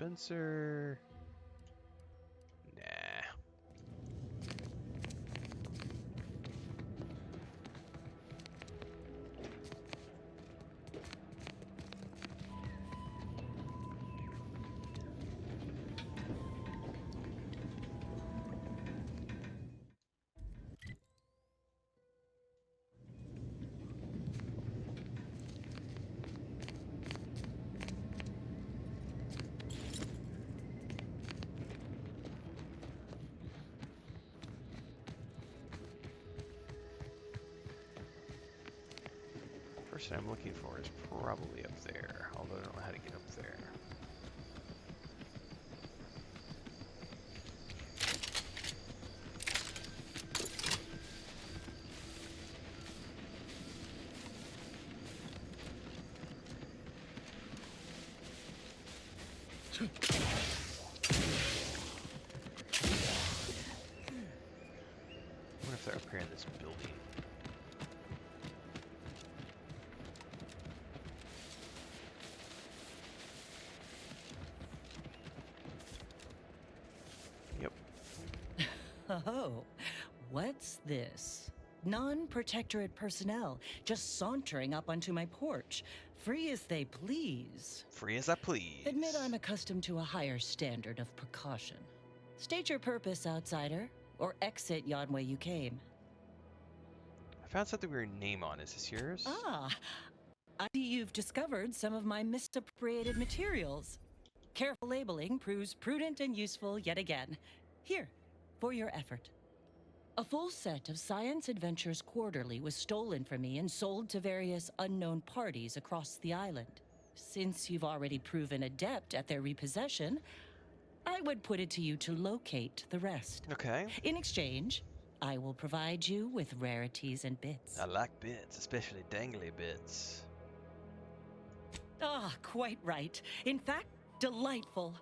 dispenser. Nah. Person I'm looking for is probably up there, although I don't know how to get up there. I wonder if they're up here in this building. Yep. Oh, what's this? Non-protectorate personnel just sauntering up onto my porch, free as they please. Free as I please. Admit I'm accustomed to a higher standard of precaution. State your purpose, outsider, or exit yon way you came. I found something with your name on. Is this yours? Ah, I see you've discovered some of my misappropriated materials. Careful labeling proves prudent and useful yet again. Here, for your effort. A full set of Science Adventures Quarterly was stolen from me and sold to various unknown parties across the island. Since you've already proven adept at their repossession, I would put it to you to locate the rest. Okay. In exchange, I will provide you with rarities and bits. I like bits, especially dangly bits. Ah, quite right. In fact, delightful.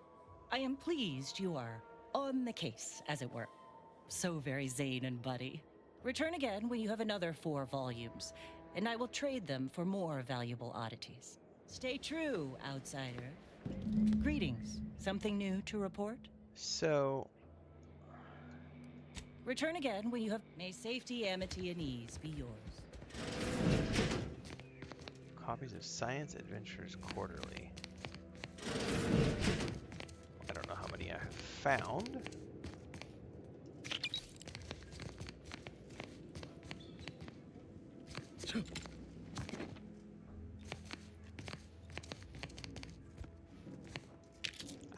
I am pleased you are on the case, as it were. So very Zane and Buddy. Return again when you have another 4 volumes, and I will trade them for more valuable oddities. Stay true, outsider. Greetings. Something new to report? So, Return again when you have... May safety, amity, and ease be yours. copies of Science Adventures Quarterly. I don't know how many I have found.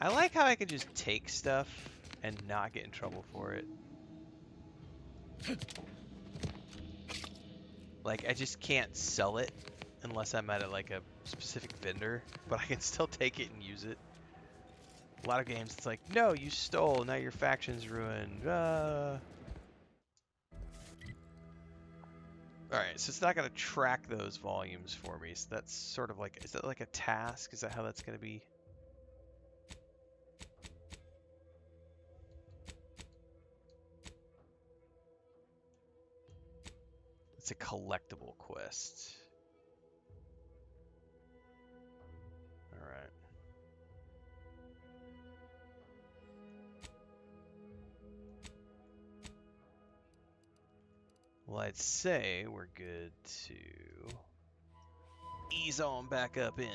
I like how I can just take stuff and not get in trouble for it. Like, I just can't sell it unless I'm at like a specific vendor, but I can still take it and use it. A lot of games, it's like, no, you stole, now your faction's ruined. Alright, so it's not going to track those volumes for me, so that's sort of like, is that like a task? Is that how that's going to be? It's a collectible quest. Alright. Well, I'd say we're good to ease on back up in.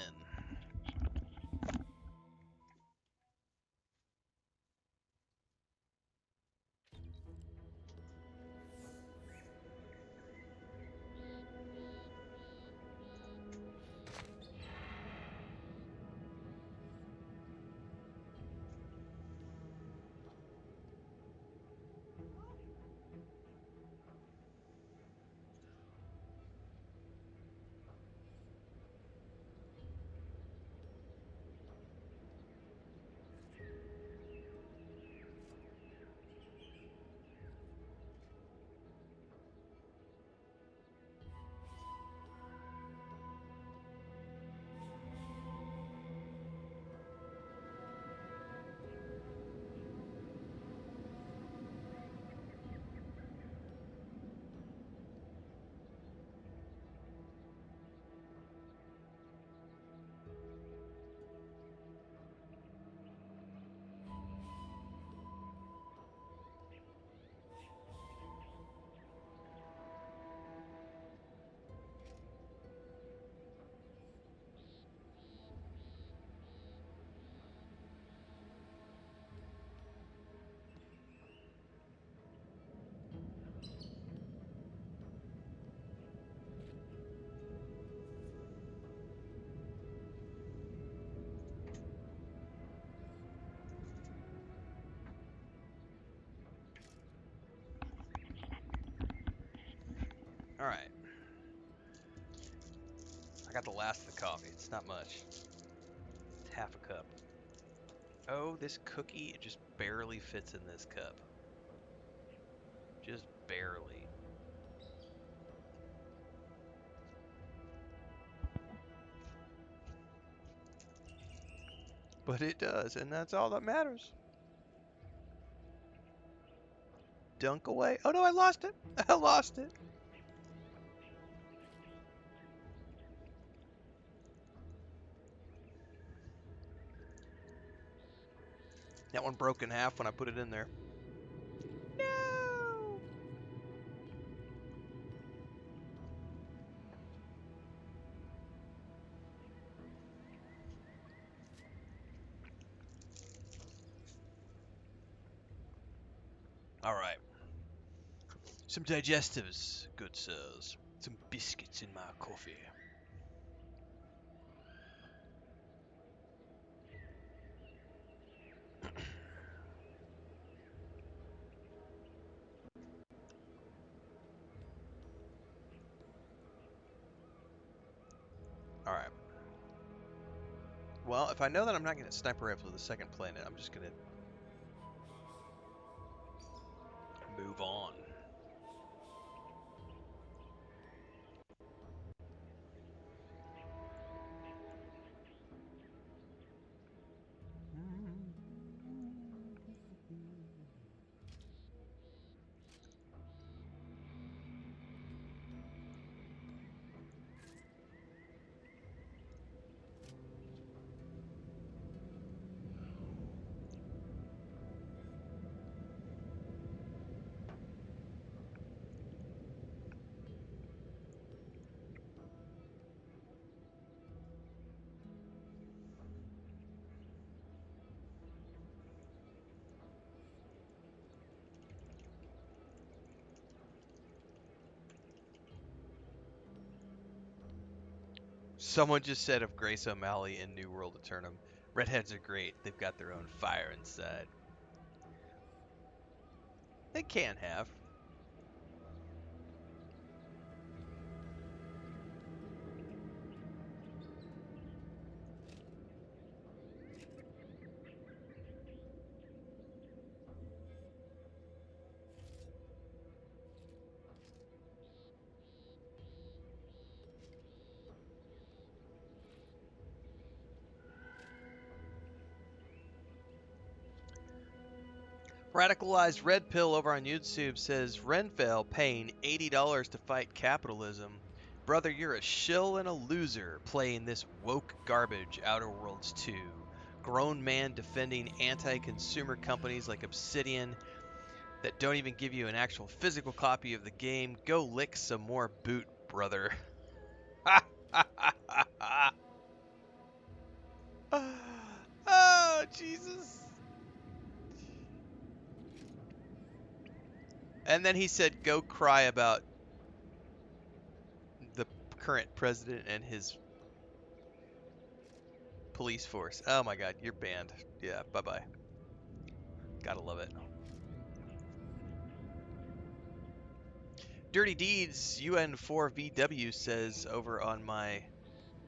All right. I got the last of the coffee. It's not much. It's half a cup. Oh, this cookie, it just barely fits in this cup. Just barely. But it does, and that's all that matters. Dunk away. Oh no, I lost it. I lost it. That one broke in half when I put it in there. No! All right. Some digestives, good sirs. Some biscuits in my coffee. All right. Well, if I know that I'm not getting a sniper rifle with the second planet, I'm just gonna move on. Someone just said of Grace O'Malley in New World Eternum, redheads are great. They've got their own fire inside. They can have. Radicalized Red Pill over on YouTube says Renfail paying $80 to fight capitalism. Brother, you're a shill and a loser playing this woke garbage Outer Worlds 2. Grown man defending anti-consumer companies like Obsidian that don't even give you an actual physical copy of the game. Go lick some more boot, brother. Oh, Jesus. And then he said, go cry about the current president and his police force. Oh my god, you're banned. Yeah, bye-bye. Gotta love it. Dirty Deeds UN4VW says over on my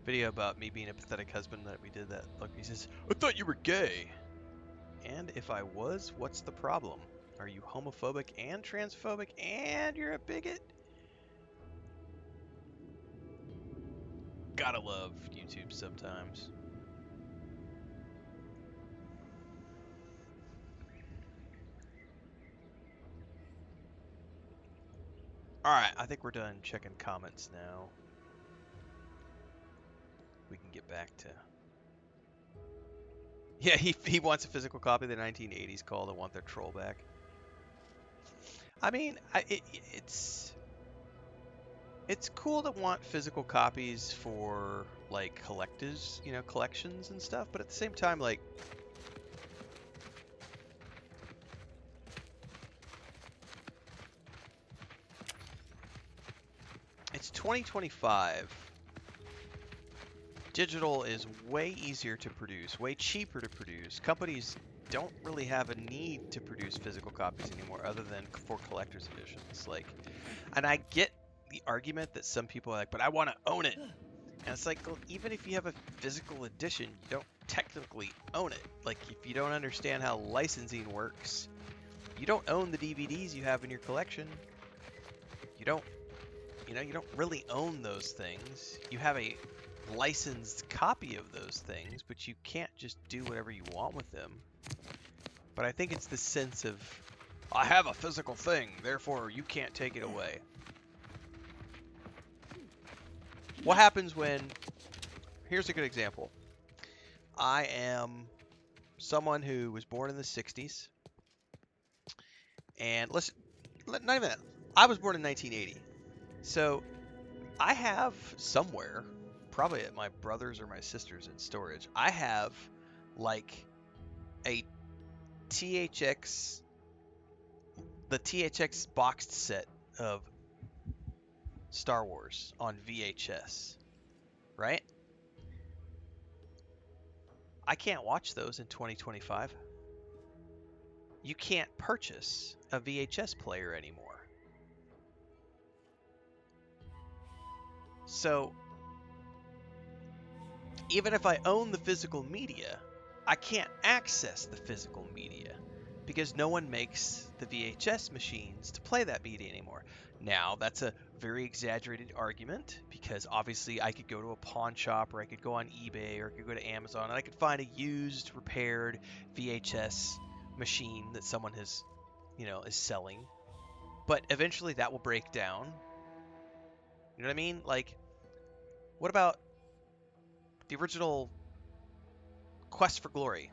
video about me being a pathetic husband that we did that. Look, he says, I thought you were gay. And if I was, what's the problem? Are you homophobic and transphobic and you're a bigot? Gotta love YouTube sometimes. Alright, I think we're done checking comments now. We can get back to... Yeah, he wants a physical copy of the 1980s call to want their troll back. I mean, it's cool to want physical copies for like collectors, you know, collections and stuff, but at the same time, like, it's 2025. Digital is way easier to produce, way cheaper to produce. Companies don't really have a need to produce physical copies anymore other than for collector's editions. Like, and I get the argument that some people are like, but I want to own it. And it's like, well, even if you have a physical edition, you don't technically own it. Like, if you don't understand how licensing works, you don't own the DVDs you have in your collection. You don't, you don't really own those things. You have a licensed copy of those things, but you can't just do whatever you want with them. But I think it's the sense of, I have a physical thing, therefore you can't take it away. What happens when, here's a good example. I am someone who was born in the 60s. And not even that. I was born in 1980. So I have somewhere, probably at my brother's or my sister's in storage, I have like a THX, the THX boxed set of Star Wars on VHS, right? I can't watch those in 2025. You can't purchase a VHS player anymore. So even if I own the physical media, I can't access the physical media because no one makes the VHS machines to play that media anymore. Now, that's a very exaggerated argument because obviously I could go to a pawn shop or I could go on eBay or I could go to Amazon and I could find a used, repaired VHS machine that someone has, is selling. But eventually that will break down. You know what I mean? Like, what about the original Quest for Glory?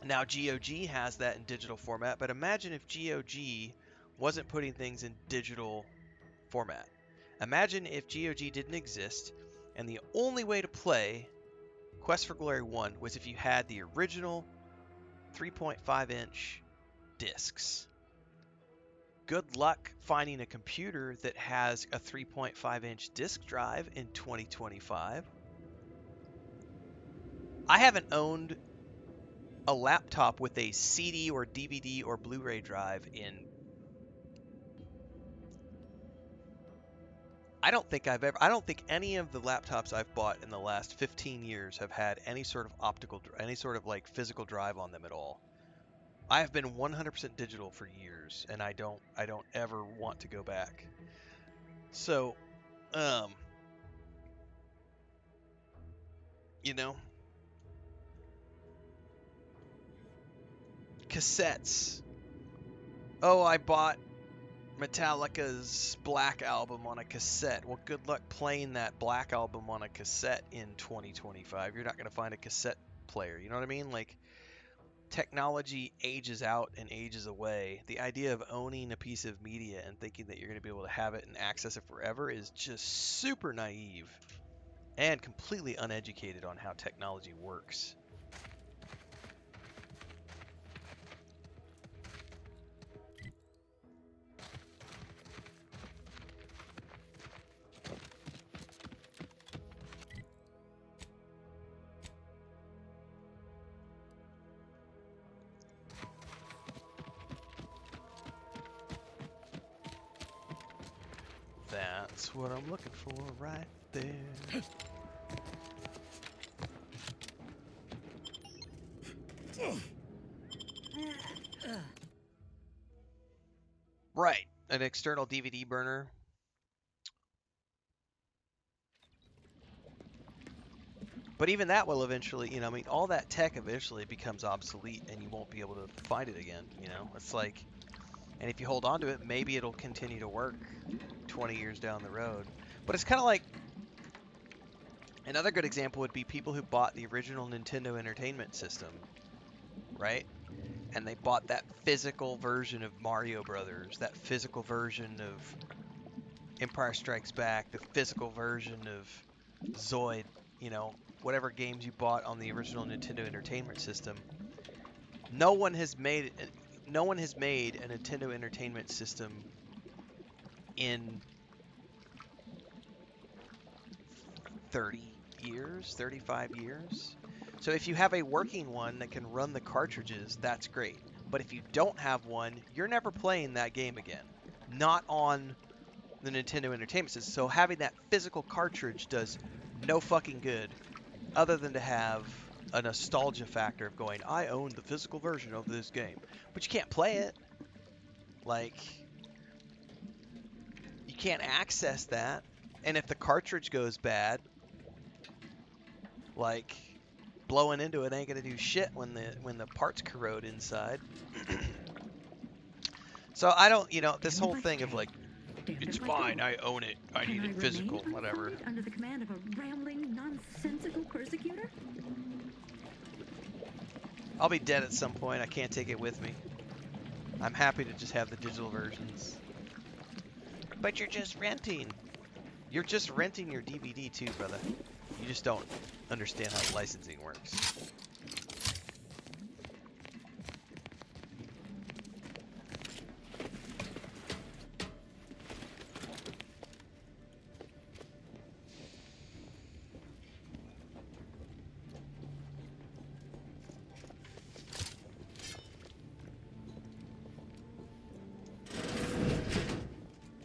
Now GOG has that in digital format, but imagine if GOG wasn't putting things in digital format. Imagine if GOG didn't exist and the only way to play Quest for Glory 1 was if you had the original 3.5 inch discs. Good luck finding a computer that has a 3.5 inch disc drive in 2025. I haven't owned a laptop with a CD or DVD or Blu-ray drive in, I don't think any of the laptops I've bought in the last 15 years have had any sort of any sort of like physical drive on them at all. I have been 100% digital for years, and I don't ever want to go back. So, you know, cassettes. Oh, I bought Metallica's Black Album on a cassette. Well, good luck playing that Black Album on a cassette in 2025. You're not going to find a cassette player. You know what I mean? Like, technology ages out and ages away. The idea of owning a piece of media and thinking that you're going to be able to have it and access it forever is just super naive and completely uneducated on how technology works. That's what I'm looking for right there. Right, an external DVD burner. But even that will eventually, all that tech eventually becomes obsolete and you won't be able to find it again, It's like, and if you hold on to it, maybe it'll continue to work 20 years down the road. But it's kind of like, another good example would be people who bought the original Nintendo Entertainment System, right? And they bought that physical version of Mario Brothers, that physical version of Empire Strikes Back, the physical version of Zoid, whatever games you bought on the original Nintendo Entertainment System. No one has made a Nintendo Entertainment System in 30 years, 35 years. So if you have a working one that can run the cartridges, that's great. But if you don't have one, you're never playing that game again. Not on the Nintendo Entertainment System. So having that physical cartridge does no fucking good other than to have a nostalgia factor of going, I own the physical version of this game. But you can't play it. Like, you can't access that. And if the cartridge goes bad, like, blowing into it ain't gonna do shit when the parts corrode inside. So I don't, this whole thing of like, it's fine, I own it, I need it physical, whatever. Under the command of a rambling, nonsensical persecutor? I'll be dead at some point. I can't take it with me. I'm happy to just have the digital versions. But you're just renting. You're just renting your DVD too, brother. You just don't understand how licensing works.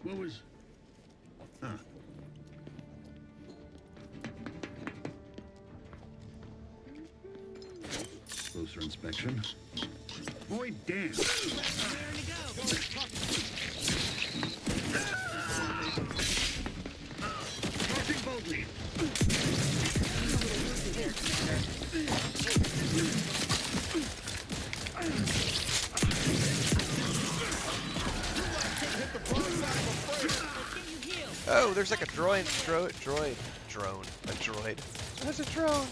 What was... Huh. Closer inspection. Boy, damn. Crossing boldly. Oh, there's like a drone. A droid. There's a drone.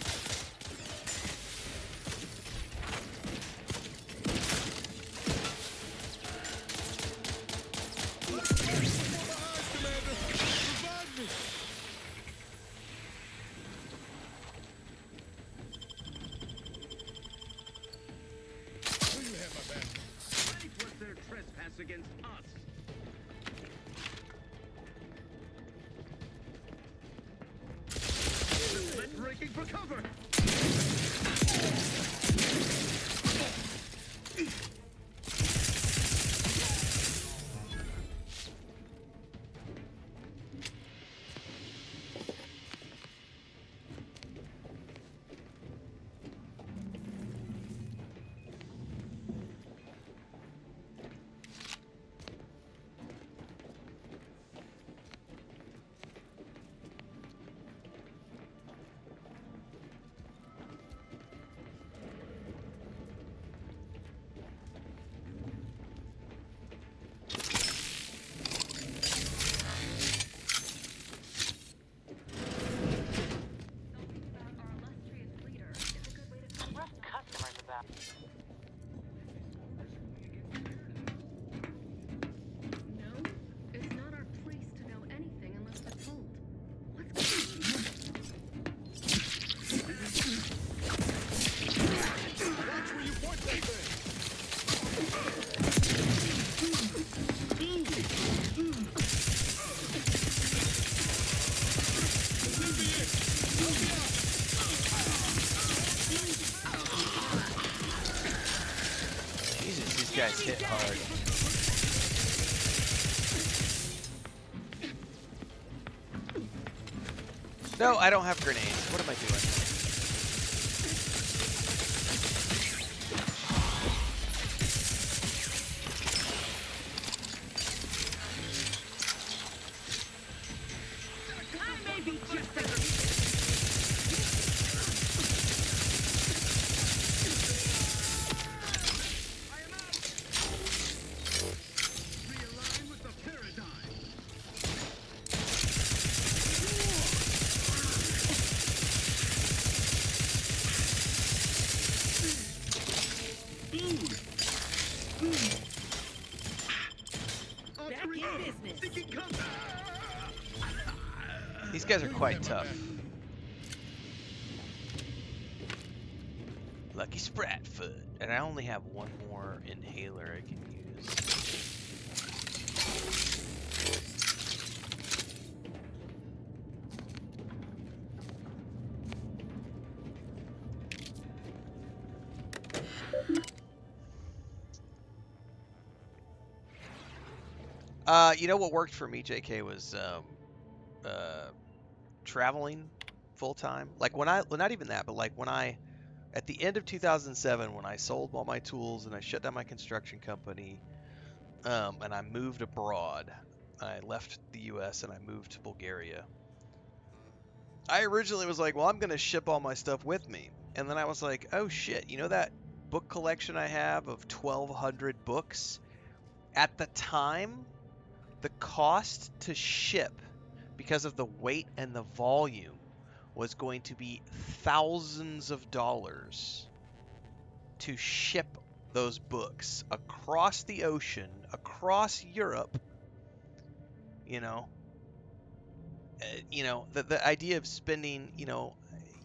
What's their trespass against us? Breaking for cover! No, it's not our place to know anything unless we're told. What's Watch where you point that thing. Jesus, these guys hit hard. No, I don't have grenades. What am I doing? Realign with the paradigm! Back in business. Thinking come... These guys are quite tough. Lucky Spratfoot. And I only have one more inhaler I can use. You know what worked for me, JK, was uh, traveling full time. Like well, not even that, but like at the end of 2007, when I sold all my tools and I shut down my construction company, and I moved abroad, I left the U.S. and I moved to Bulgaria. I originally was like, well, I'm gonna ship all my stuff with me, and then I was like, oh shit, you know that book collection I have of 1,200 books? At the time, the cost to ship because of the weight and the volume was going to be thousands of dollars to ship those books across the ocean, across Europe, you know. The idea of spending,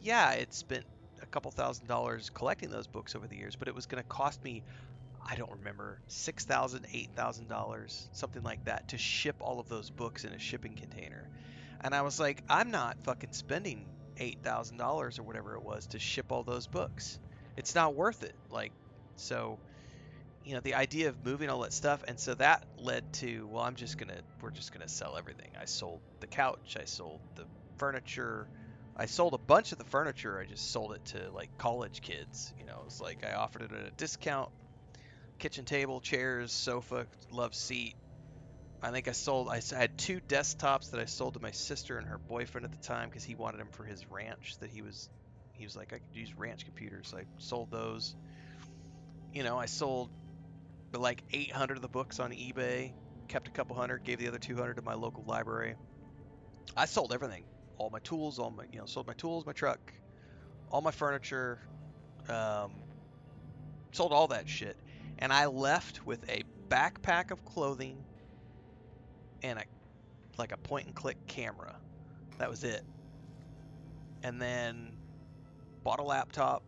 yeah, it spent a couple $1,000s collecting those books over the years, but it was going to cost me, I don't remember, $6,000, $8,000, something like that, to ship all of those books in a shipping container. And I was like, I'm not fucking spending $8,000 or whatever it was to ship all those books. It's not worth it. Like, so, the idea of moving all that stuff, and so that led to, well, we're just gonna sell everything. I sold the couch, I sold the furniture, I sold a bunch of the furniture. I just sold it to like college kids. It's like I offered it at a discount. Kitchen table, chairs, sofa, love seat. I think I had two desktops that I sold to my sister and her boyfriend at the time because he wanted them for his ranch that he was like, I could use ranch computers. So I sold those. I sold like 800 of the books on eBay, kept a couple hundred, gave the other 200 to my local library. I sold everything, all my tools, sold my tools, my truck, all my furniture, um, sold all that shit, and I left with a backpack of clothing and a point and click camera. That was it. And then bought a laptop,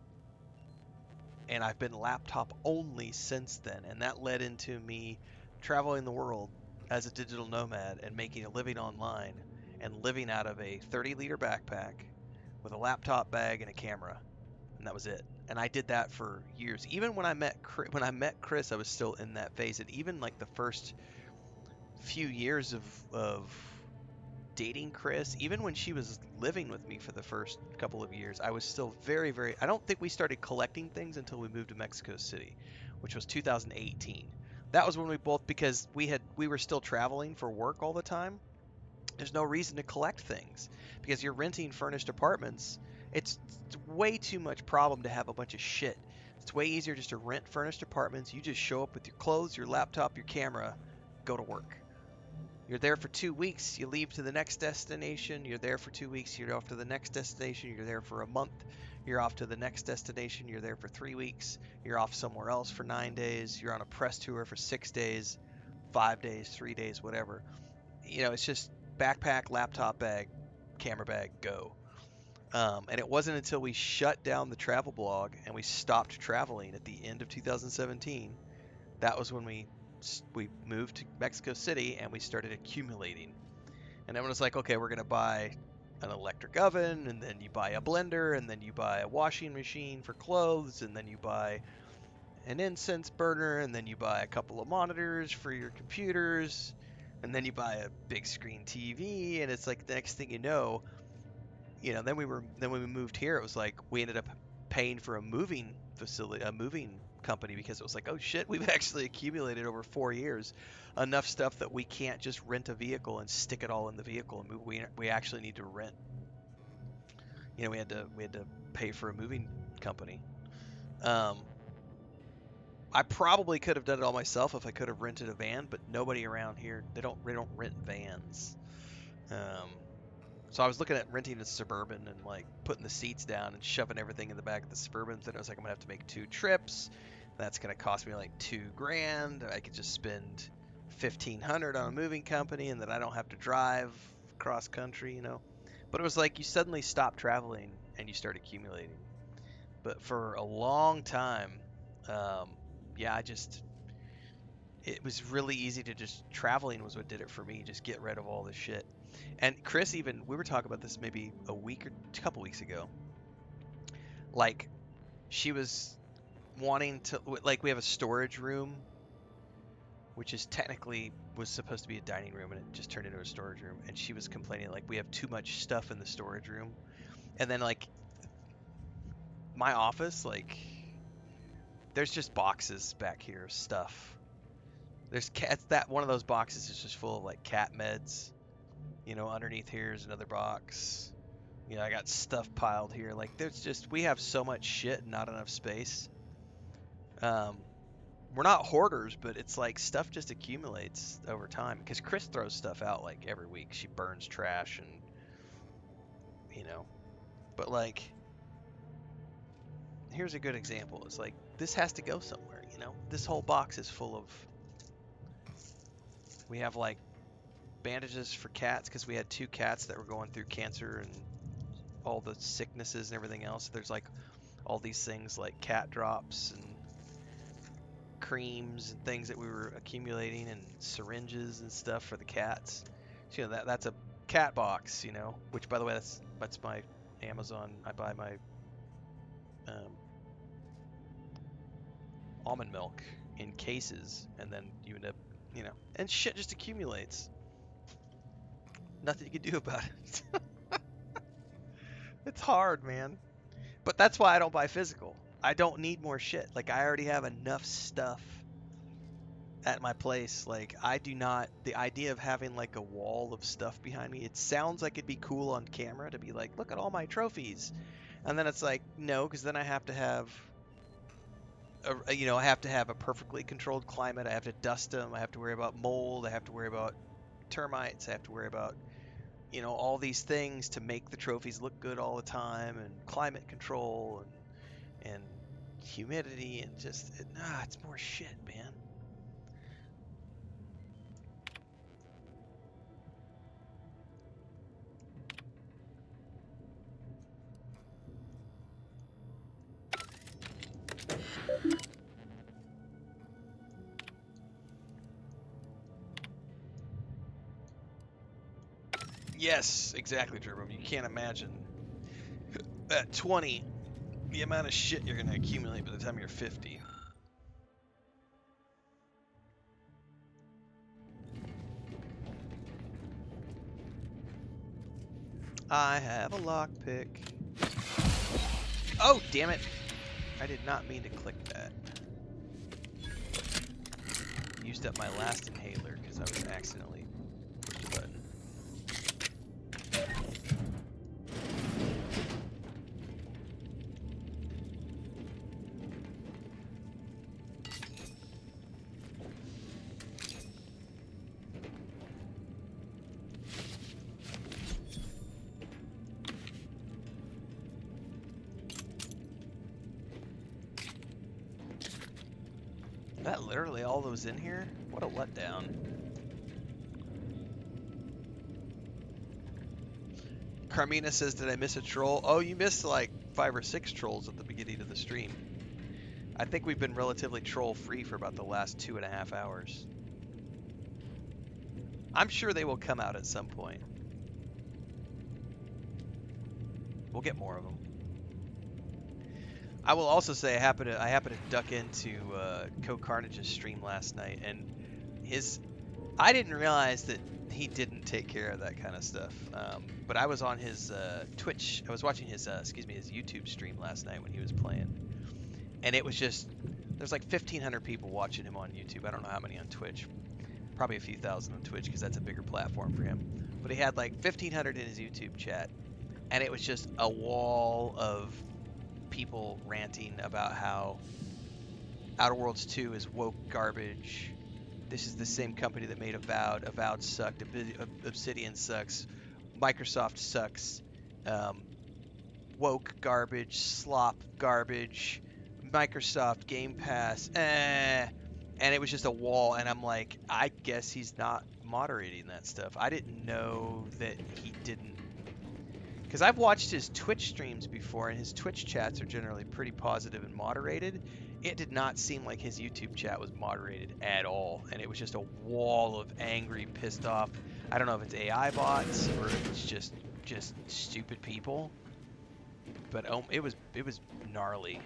and I've been laptop only since then, and that led into me traveling the world as a digital nomad and making a living online and living out of a 30-liter backpack with a laptop bag and a camera, and that was it. And I did that for years. Even when I met Chris, I was still in that phase, and even like the first few years of dating Chris, even when she was living with me for the first couple of years, I was still very, very. I don't think we started collecting things until we moved to Mexico City, which was 2018. That was when we both, because we were still traveling for work all the time. There's no reason to collect things because you're renting furnished apartments. It's way too much problem to have a bunch of shit. It's way easier just to rent furnished apartments. You just show up with your clothes, your laptop, your camera, go to work. You're there for 2 weeks, you leave to the next destination. You're there for 2 weeks, you're off to the next destination. You're there for a month, you're off to the next destination. You're there for 3 weeks, you're off somewhere else for 9 days. You're on a press tour for 6 days, 5 days, 3 days, whatever. It's just backpack, laptop bag, camera bag, go. And it wasn't until we shut down the travel blog and we stopped traveling at the end of 2017, that was when we moved to Mexico City and we started accumulating. And everyone was like, okay, we're going to buy an electric oven, and then you buy a blender, and then you buy a washing machine for clothes, and then you buy an incense burner, and then you buy a couple of monitors for your computers, and then you buy a big screen TV, and it's like the next thing you know, then when we moved here, it was like we ended up paying for a moving facility, a moving company, because it was like, oh shit, we've actually accumulated over 4 years enough stuff that we can't just rent a vehicle and stick it all in the vehicle and move. We actually need to rent. We had to pay for a moving company. Um, I probably could have done it all myself if I could have rented a van, but nobody around here, they don't rent vans. Um, So I was looking at renting a Suburban and like putting the seats down and shoving everything in the back of the Suburbans. And I was like, I'm gonna have to make 2 trips. That's gonna cost me like $2,000. I could just spend 1,500 on a moving company, and then I don't have to drive cross country. But it was like you suddenly stop traveling and you start accumulating. But for a long time, um, yeah, it was really easy to just traveling was what did it for me. Just get rid of all this shit. And Chris, even we were talking about this maybe a week or a couple weeks ago. Like she was wanting to, like, we have a storage room which is technically was supposed to be a dining room and it just turned into a storage room. And she was complaining like we have too much stuff in the storage room. And then like my office, like there's just boxes back here of stuff. There's cats. That one of those boxes is just full of like cat meds. You know, underneath here is another box. You know, I got stuff piled here. Like there's just we have so much shit and not enough space. We're not hoarders, but it's like stuff just accumulates over time. Because Chris throws stuff out like every week. She burns trash and you know, but like here's a good example. It's like this has to go somewhere. You know, this whole box is full of. We have like bandages for cats because we had 2 cats that were going through cancer and all the sicknesses and everything else. There's like all these things like cat drops and creams and things that we were accumulating and syringes and stuff for the cats. So, you know, that's a cat box, you know, which by the way, that's my Amazon. I buy my almond milk in cases and then you end up, you know, and shit just accumulates. Nothing you can do about it. It's hard, man. But that's why I don't buy physical. I don't need more shit. Like I already have enough stuff at my place. Like I do not the idea of having like a wall of stuff behind me. It sounds like it'd be cool on camera to be like, look at all my trophies. And then it's like, no, because then I have to have I have to have a perfectly controlled climate. I have to dust them. I have to worry about mold. I have to worry about termites. I have to worry about all these things to make the trophies look good all the time, and climate control and humidity and just it's more shit, man. Yes, exactly, Turbo. You can't imagine at 20 the amount of shit you're going to accumulate by the time you're 50. I have a lockpick. Oh, damn it. I did not mean to click that. Used up my last inhaler because I was accidentally pushed the button. Is that literally all that was in here? What a letdown. Carmina says, did I miss a troll? Oh, you missed like 5 or 6 trolls at the beginning of the stream. I think we've been relatively troll-free for about the last 2.5 hours. I'm sure they will come out at some point. We'll get more of them. I will also say I happened to duck into Co-Carnage's stream last night, and I didn't realize that he didn't take care of that kind of stuff. But I was on his Twitch. I was watching his his YouTube stream last night when he was playing, and it was just there's like 1,500 people watching him on YouTube. I don't know how many on Twitch. Probably a few thousand on Twitch because that's a bigger platform for him. But he had like 1,500 in his YouTube chat, and it was just a wall of people ranting about how Outer Worlds 2 is woke garbage. This is the same company that made Avowed. Avowed sucked. Obsidian sucks. Microsoft sucks. Woke garbage. Slop garbage. Microsoft Game Pass. And it was just a wall. And I'm like, I guess he's not moderating that stuff. I didn't know that he didn't. Because I've watched his Twitch streams before, and his Twitch chats are generally pretty positive and moderated. It did not seem like his YouTube chat was moderated at all, and it was just a wall of angry, pissed off. I don't know if it's AI bots or if it's just stupid people, but it was gnarly.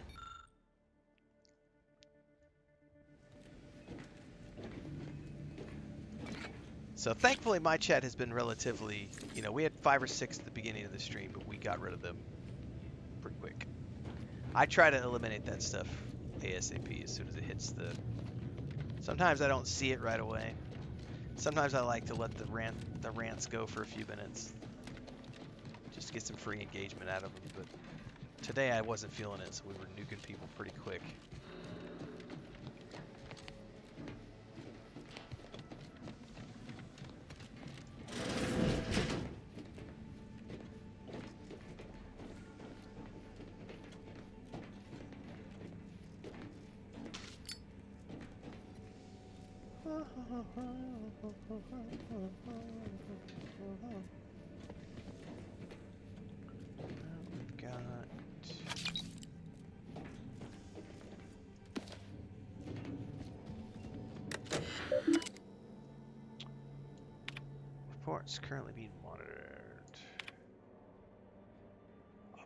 So thankfully my chat has been relatively, you know, we had 5 or 6 at the beginning of the stream, but we got rid of them pretty quick. I try to eliminate that stuff ASAP as soon as it hits the... Sometimes I don't see it right away. Sometimes I like to let the rants go for a few minutes. Just to get some free engagement out of them, but today I wasn't feeling it, so we were nuking people pretty quick. We've got... Reports currently being monitored.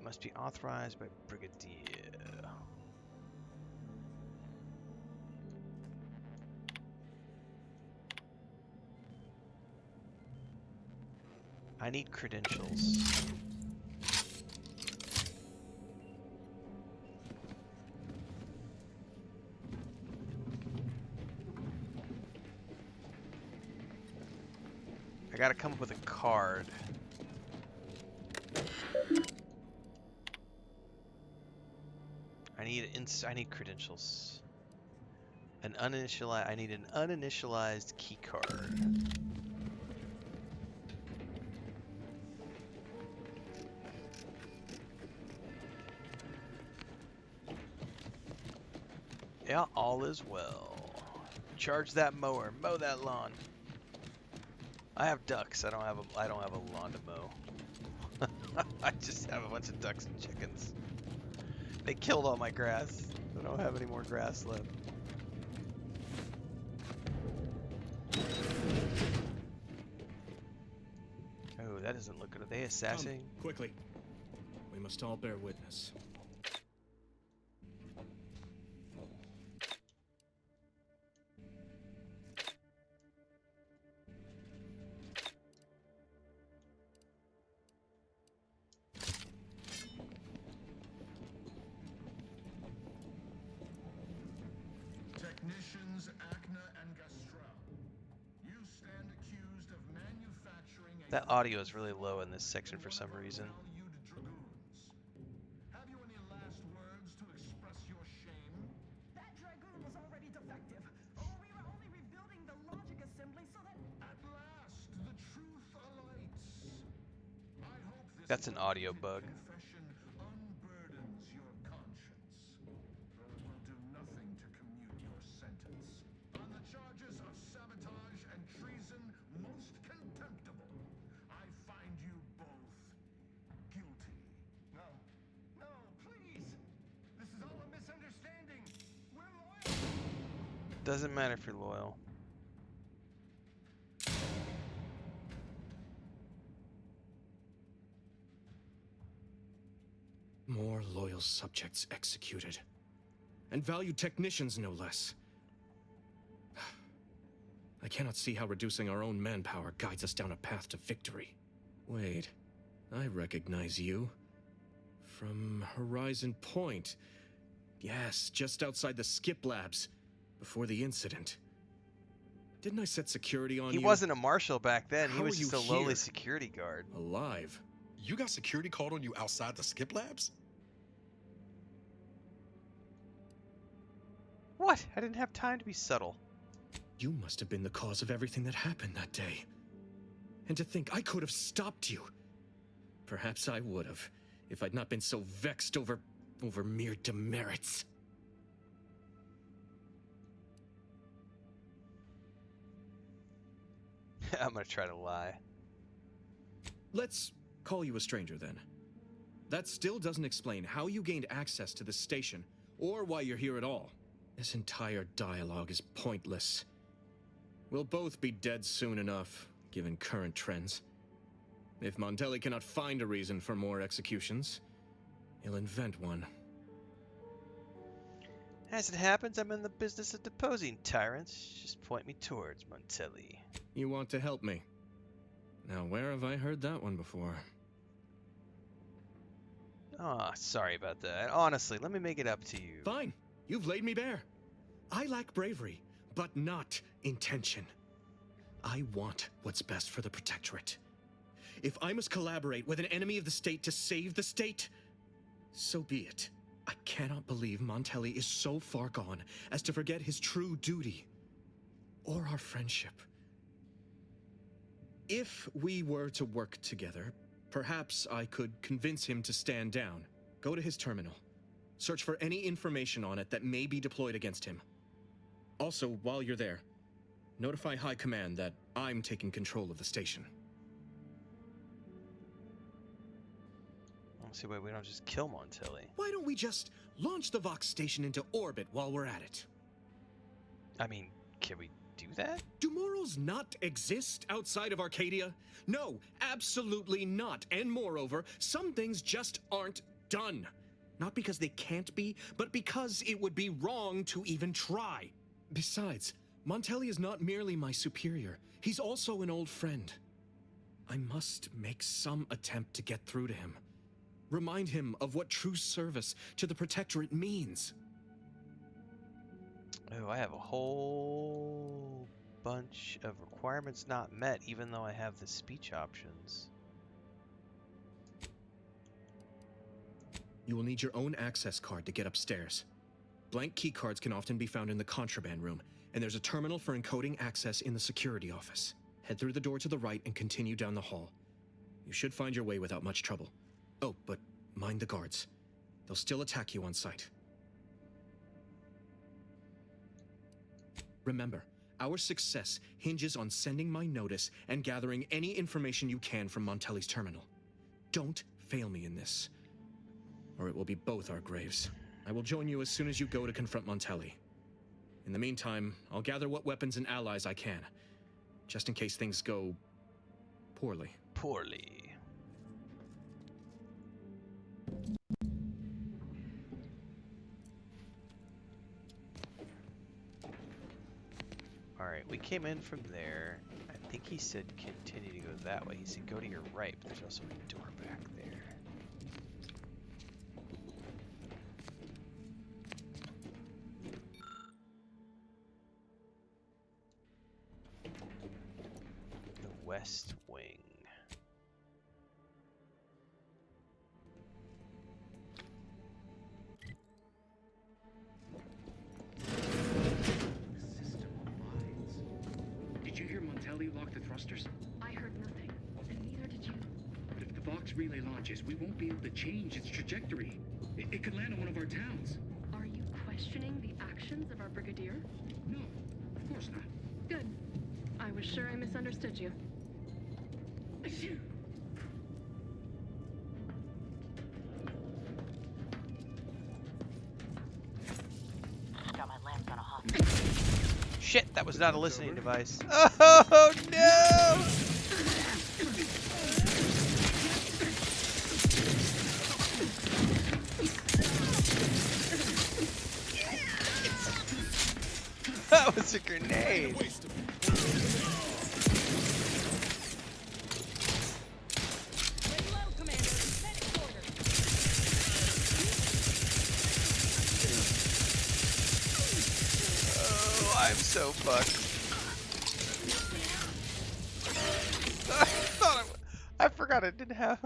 Must be authorized by Brigadier. I need credentials. I gotta come up with a card. I need credentials. I need an uninitialized key card. Yeah, all is well. Charge that mower, mow that lawn. I have ducks. I don't have a lawn to mow. I just have a bunch of ducks and chickens. They killed all my grass. I don't have any more grass left. Oh, that doesn't look good. Are they assassinating? Quickly. We must all bear witness. Technicians Acna and Gastrell. You stand accused of manufacturing a That audio is really low in this section for some reason. valued dragoons. Have you any last words to express your shame? That dragoon was already defective. Oh, we were only rebuilding the logic assembly so that... At last, the truth alights. I hope this That's an audio bug. bug. Confession unburdens your conscience, though it will do nothing to commute your sentence. On the charges of sabotage and treason most contemptible, I find you both guilty. No. No, please. This is all a misunderstanding. We're loyal. Doesn't matter if you're loyal. More loyal subjects executed. And valued technicians, no less. I cannot see how reducing our own manpower guides us down a path to victory. Wait, I recognize you. From Horizon Point. Yes, just outside the skip labs, before the incident. Didn't I set security on He you? wasn't a marshal back then. He How was are just you a lowly here? security guard. Alive. You got security called on you outside the skip labs? What? I didn't have time to be subtle. You must have been the cause of everything that happened that day. And to think I could have stopped you. Perhaps I would have, if I'd not been so vexed over mere demerits. I'm gonna try to lie. Let's call you a stranger then. That still doesn't explain how you gained access to the station, or why you're here at all. This entire dialogue is pointless. We'll both be dead soon enough, given current trends. If Montelli cannot find a reason for more executions, he'll invent one. As it happens, I'm in the business of deposing tyrants. Just point me towards Montelli. You want to help me? Now, where have I heard that one before? Ah, sorry about that. Honestly, let me make it up to you. Fine. You've laid me bare. I lack bravery, but not intention. I want what's best for the Protectorate. If I must collaborate with an enemy of the state to save the state, so be it. I cannot believe Montelli is so far gone as to forget his true duty. Or our friendship. If we were to work together, perhaps I could convince him to stand down. Go to his terminal. Search for any information on it that may be deployed against him. Also, while you're there, notify High Command that I'm taking control of the station. See, wait, we don't just kill Montelli. Why don't we just launch the Vox station into orbit while we're at it? I mean, can we do that? Do morals not exist outside of Arcadia? No, absolutely not. And moreover, some things just aren't done. Not because they can't be, but because it would be wrong to even try. Besides, Montelli is not merely my superior. He's also an old friend. I must make some attempt to get through to him. Remind him of what true service to the Protectorate means. Oh, I have a whole bunch of requirements not met, even though I have the speech options. You will need your own access card to get upstairs. Blank keycards can often be found in the contraband room, and there's a terminal for encoding access in the security office. Head through the door to the right and continue down the hall. You should find your way without much trouble. Oh, but mind the guards. They'll still attack you on sight. Remember, our success hinges on sending my notice and gathering any information you can from Montelli's terminal. Don't fail me in this, or it will be both our graves. I will join you as soon as you go to confront Montelli. In the meantime, I'll gather what weapons and allies I can, just in case things go poorly. Poorly. Alright, we came in from there. I think he said continue to go that way. He said go to your right, but there's also a door back there. The West Wing. The system abides. Did you hear Montelli lock the thrusters? I heard nothing, and neither did you. But if the Vox relay launches, we won't be able to change its trajectory. It could land on one of our towns. Are you questioning the actions of our brigadier? No, of course not. Good. I was sure I misunderstood you. Got my lamps on a hawk. Shit, that was not a listening device. Oh no! That was a grenade. Lay low, Commander. Medic order. Oh, I'm so fucked. I forgot it didn't have.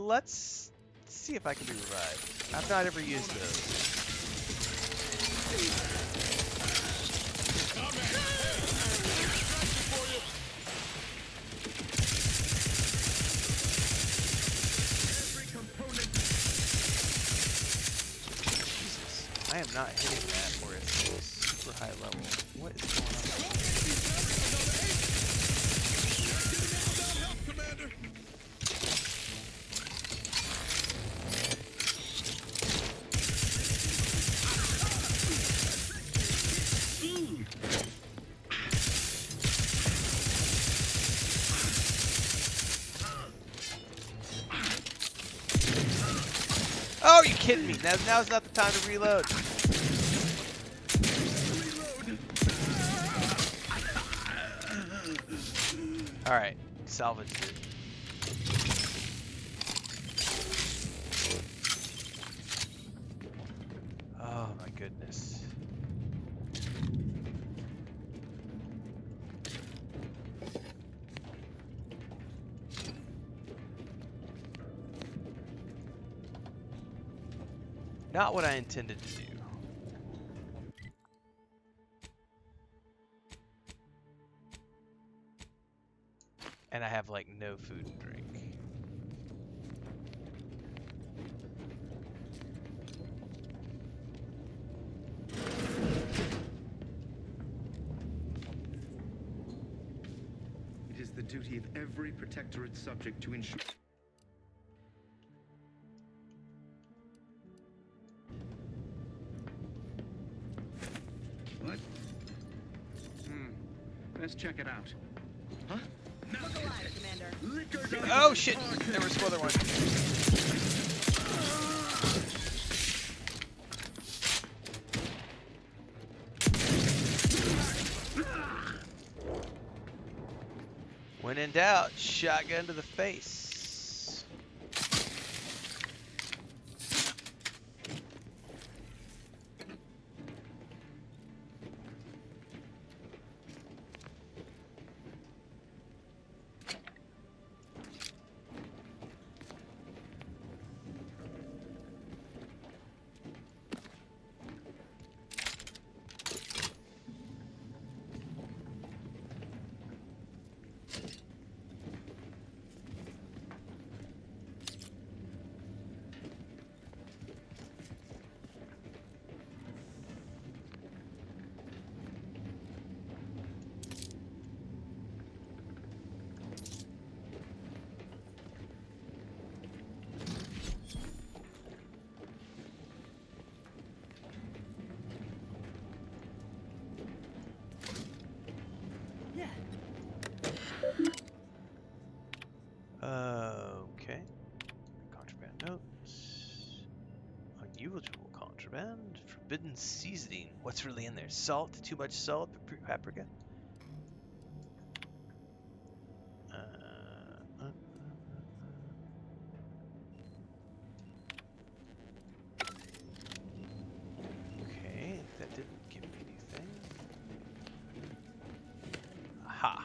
Let's see if I can be revived. I've not ever used those. Every component. Jesus, I am not hitting that or it's super high level. What is going on? Oh, you kidding me? Now's not the time to reload. All right, salvage it. Oh my goodness. Not what I intended to do. And I have like no food and drink. It is the duty of every protectorate subject to ensure. What? Let's check it out. Huh? Look alive, Commander. Oh shit! There were some other ones. When in doubt, shotgun to the face. Okay. Contraband notes. Unusual contraband. Forbidden seasoning. What's really in there? Salt? Too much salt? Paprika? Okay, that didn't give me anything. Aha.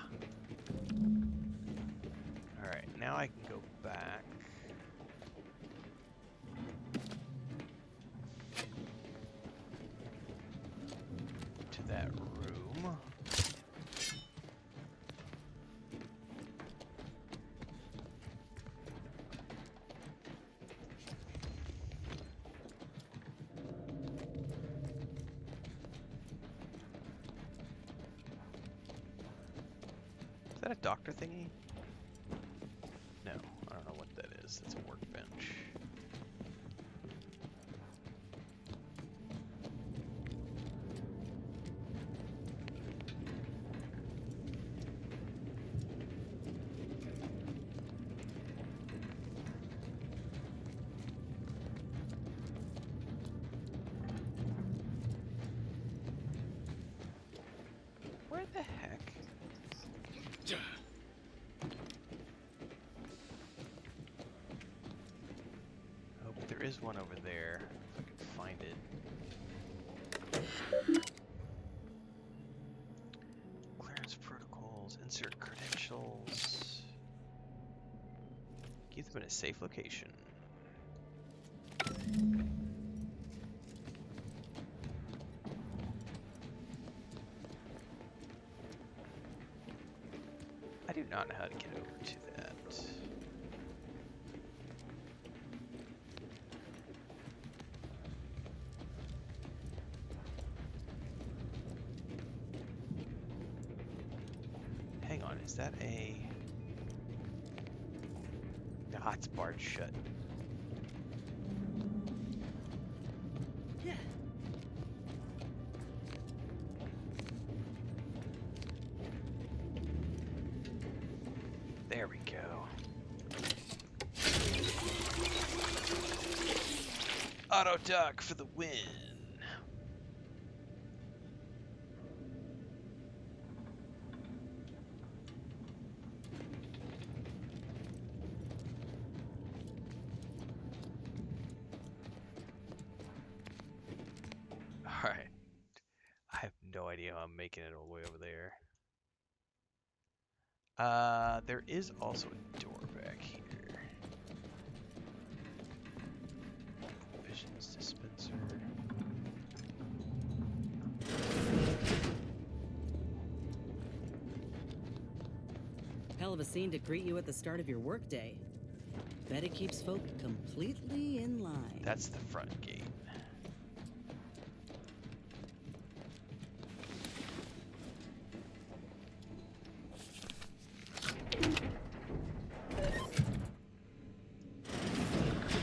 Alright, now I can go back. To that room. Is that a doctor thingy? No, I don't know what that is. That's a workbench. Where the heck? Oh, but there is one over there. If I can find it. Clearance protocols, insert credentials. Keep them in a safe location. I do not know how to get over to that. Hang on, is that a... Ah, it's barred shut. Yeah. There we go. Auto duck for the win. Alright. I have no idea how I'm making it all the way over there. There is also a door back here. Visions dispenser. Hell of a scene to greet you at the start of your workday. Bet it keeps folk completely in line. That's the front gate.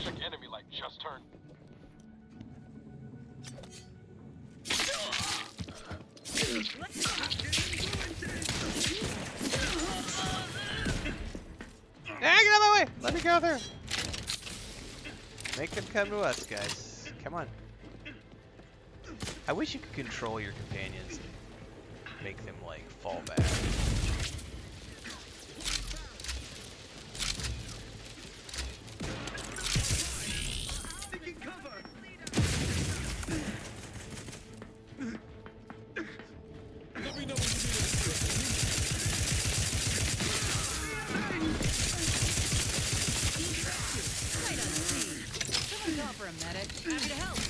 Check enemy like just turned. Ah, get out of my way! Let me go there. Make them come to us, guys. Come on. I wish you could control your companions and make them like fall back. Taking cover! Let me know when you need it. Right on scene. Someone call for a medic. Happy to help.